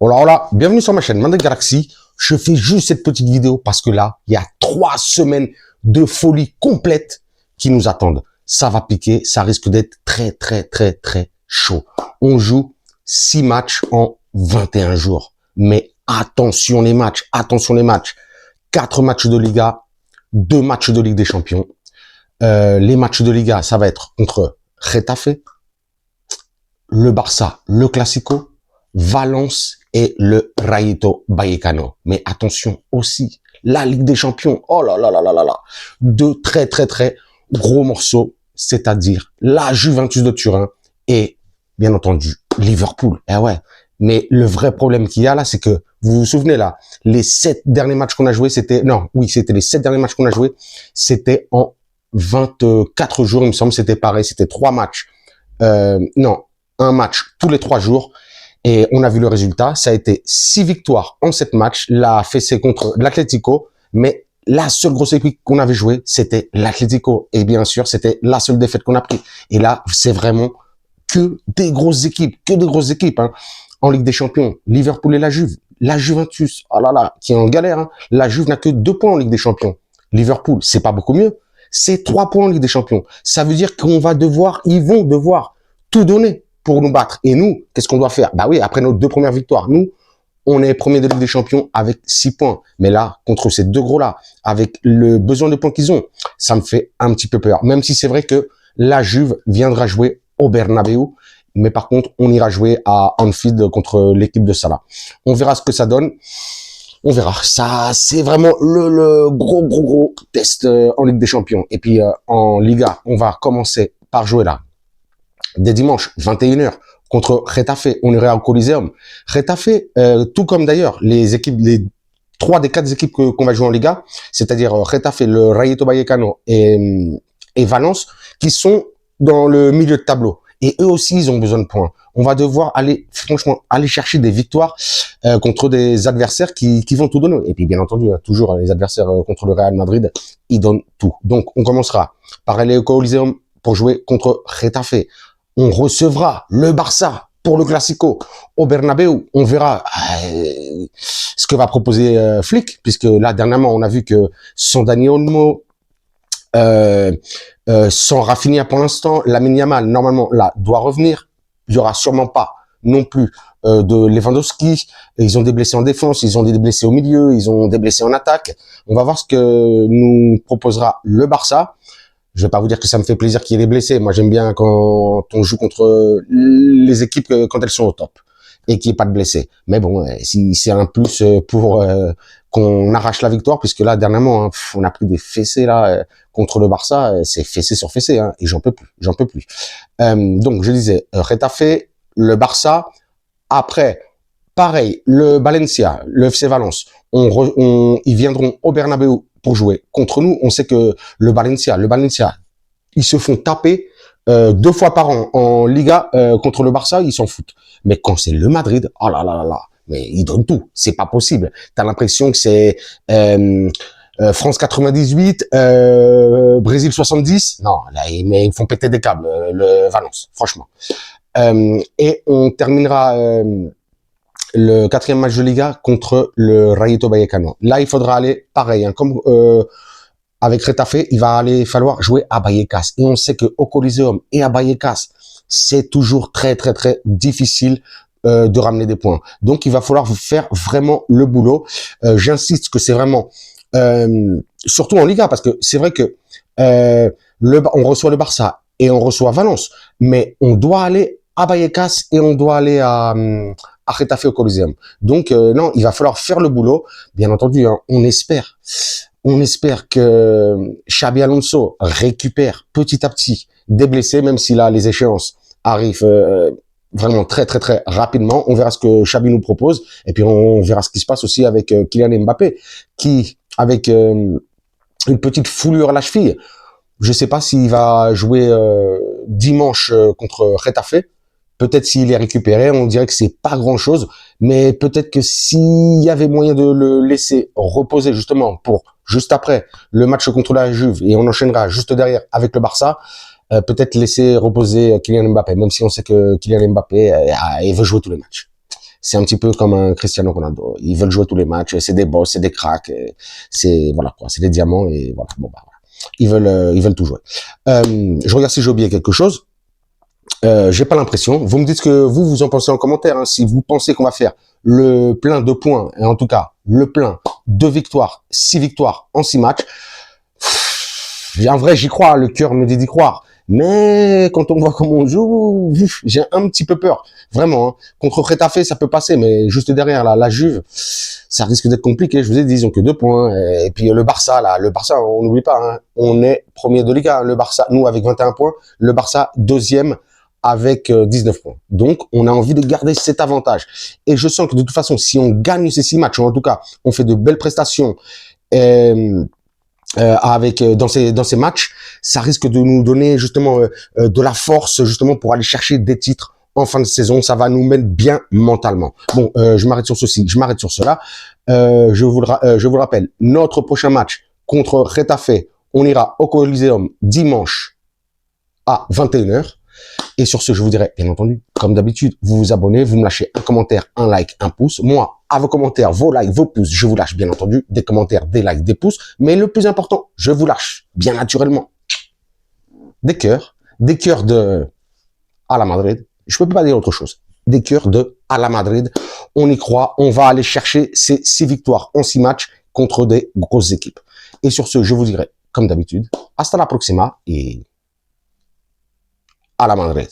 Hola, hola, bienvenue sur ma chaîne Mandel Galaxy. Je fais juste cette petite vidéo parce que là, il y a 3 semaines de folie complète qui nous attendent. Ça va piquer, ça risque d'être très chaud. On joue 6 matchs en 21 jours. Mais attention les matchs, attention les matchs. 4 matchs de Liga, 2 matchs de Ligue des Champions. Les matchs de Liga, ça va être contre Getafe, le Barça, le Classico, Valence et le Rayo Vallecano. Mais attention aussi, la Ligue des Champions, oh là là là là là là, deux très gros morceaux, c'est-à-dire la Juventus de Turin et bien entendu Liverpool. Eh ouais, mais le vrai problème qu'il y a là, c'est que vous vous souvenez là, les 7 derniers matchs qu'on a joués, c'était les 7 derniers matchs qu'on a joués, c'était en 24 jours, il me semble, c'était pareil, c'était 3 matchs. Un match tous les 3 jours. Et on a vu le résultat, ça a été 6 victoires en 7 matchs, la fessée contre l'Atlético, mais la seule grosse équipe qu'on avait jouée, c'était l'Atlético. Et bien sûr, c'était la seule défaite qu'on a prise. Et là, c'est vraiment que des grosses équipes, hein. En Ligue des Champions, Liverpool et la Juve, la Juventus, oh là là, qui est en galère, hein. La Juve n'a que 2 points en Ligue des Champions. Liverpool, c'est pas beaucoup mieux. C'est 3 points en Ligue des Champions. Ça veut dire ils vont devoir tout donner pour nous battre. Et nous, qu'est-ce qu'on doit faire? Bah oui, après nos 2 premières victoires, nous, on est premier de Ligue des Champions avec 6 points. Mais là, contre ces 2 gros-là, avec le besoin de points qu'ils ont, ça me fait un petit peu peur. Même si c'est vrai que la Juve viendra jouer au Bernabeu. Mais par contre, on ira jouer à Anfield contre l'équipe de Salah. On verra ce que ça donne. On verra. Ça, c'est vraiment le gros test en Ligue des Champions. Et puis, en Liga, on va commencer par jouer là. Dès dimanche, 21h, contre Getafe, on irait au Coliseum. Getafe, tout comme d'ailleurs les 3 des 4 équipes qu'on va jouer en Liga, c'est-à-dire Getafe, le Rayo Vallecano et Valence, qui sont dans le milieu de tableau. Et eux aussi, ils ont besoin de points. On va devoir aller chercher des victoires contre des adversaires qui vont tout donner. Et puis, bien entendu, toujours les adversaires contre le Real Madrid, ils donnent tout. Donc, on commencera par aller au Coliseum pour jouer contre Getafe. On recevra le Barça pour le Classico au Bernabeu. On verra ce que va proposer Flick, puisque là, dernièrement, on a vu que sans Dani Olmo, sans Rafinha pour l'instant, Lamine Yamal, normalement, là, doit revenir. Il y aura sûrement pas non plus de Lewandowski. Ils ont des blessés en défense, ils ont des blessés au milieu, ils ont des blessés en attaque. On va voir ce que nous proposera le Barça. Je vais pas vous dire que ça me fait plaisir qu'il y ait des blessés. Moi, j'aime bien quand on joue contre les équipes quand elles sont au top et qu'il n'y ait pas de blessés. Mais bon, si c'est un plus pour qu'on arrache la victoire, puisque là, dernièrement, hein, on a pris des fessées là contre le Barça, c'est fessé sur fessé, hein, et j'en peux plus. Donc, je disais, Getafe, le Barça. Après, pareil, le Valencia, le FC Valence, ils viendront au Bernabeu pour jouer contre nous. On sait que le Valencia, ils se font taper 2 fois par an en Liga contre le Barça, ils s'en foutent. Mais quand c'est le Madrid, oh là là là là, mais ils donnent tout. C'est pas possible. T'as l'impression que c'est France 98, Brésil 70. Non, là, mais ils font péter des câbles, le Valence, franchement. Et on terminera le 4e match de Liga contre le Rayo Vallecano. Là, il faudra aller pareil, hein, comme avec Getafe, il va falloir jouer à Vallecas. Et on sait que au Coliseum et à Vallecas, c'est toujours très difficile de ramener des points. Donc, il va falloir faire vraiment le boulot. J'insiste que c'est vraiment surtout en Liga, parce que c'est vrai que on reçoit le Barça et on reçoit Valence, mais on doit aller à Vallecas et on doit aller à Getafe au Coliseum. Donc non, il va falloir faire le boulot. Bien entendu, hein, on espère que Xabi Alonso récupère petit à petit des blessés, même si là les échéances arrivent vraiment très rapidement. On verra ce que Xabi nous propose et puis on verra ce qui se passe aussi avec Kylian Mbappé, qui avec une petite foulure à la cheville. Je sais pas s'il va jouer dimanche contre Getafe. Peut-être s'il est récupéré, on dirait que c'est pas grand-chose, mais peut-être que s'il y avait moyen de le laisser reposer justement pour juste après le match contre la Juve, et on enchaînera juste derrière avec le Barça, peut-être laisser reposer Kylian Mbappé, même si on sait que Kylian Mbappé il veut jouer tous les matchs. C'est un petit peu comme un Cristiano Ronaldo. Ils veulent jouer tous les matchs. C'est des boss, c'est des cracks. C'est voilà quoi. C'est des diamants et voilà. Bon bah voilà. Ils veulent tout jouer. Je regarde si j'ai oublié quelque chose. J'ai pas l'impression. Vous me dites ce que vous en pensez en commentaire. Hein. Si vous pensez qu'on va faire le plein de points, et en tout cas le plein de victoires, 6 victoires en 6 matchs. En vrai, j'y crois. Le cœur me dit d'y croire. Mais quand on voit comment on joue, j'ai un petit peu peur. Vraiment. Hein. Contre Getafe, ça peut passer, mais juste derrière la Juve, ça risque d'être compliqué. Je vous ai dit, ils ont que 2 points. Et puis le Barça, là, le Barça, on n'oublie pas, hein, on est premier de Liga. Hein, le Barça, nous avec 21 points, le Barça deuxième avec 19 points. Donc, on a envie de garder cet avantage. Et je sens que de toute façon, si on gagne ces 6 matchs, ou en tout cas, on fait de belles prestations dans ces matchs, ça risque de nous donner justement de la force justement pour aller chercher des titres en fin de saison. Ça va nous mettre bien mentalement. Bon, je m'arrête sur ceci, je m'arrête sur cela. Je vous le rappelle, notre prochain match contre Getafe, on ira au Coliseum dimanche à 21h. Et sur ce, je vous dirais, bien entendu, comme d'habitude, vous vous abonnez, vous me lâchez un commentaire, un like, un pouce. Moi, à vos commentaires, vos likes, vos pouces, je vous lâche, bien entendu, des commentaires, des likes, des pouces. Mais le plus important, je vous lâche, bien naturellement, des cœurs de à la Madrid. Je peux pas dire autre chose. Des cœurs de à la Madrid. On y croit, on va aller chercher ces 6 victoires en 6 matchs contre des grosses équipes. Et sur ce, je vous dirai, comme d'habitude, hasta la próxima et à la Madrid.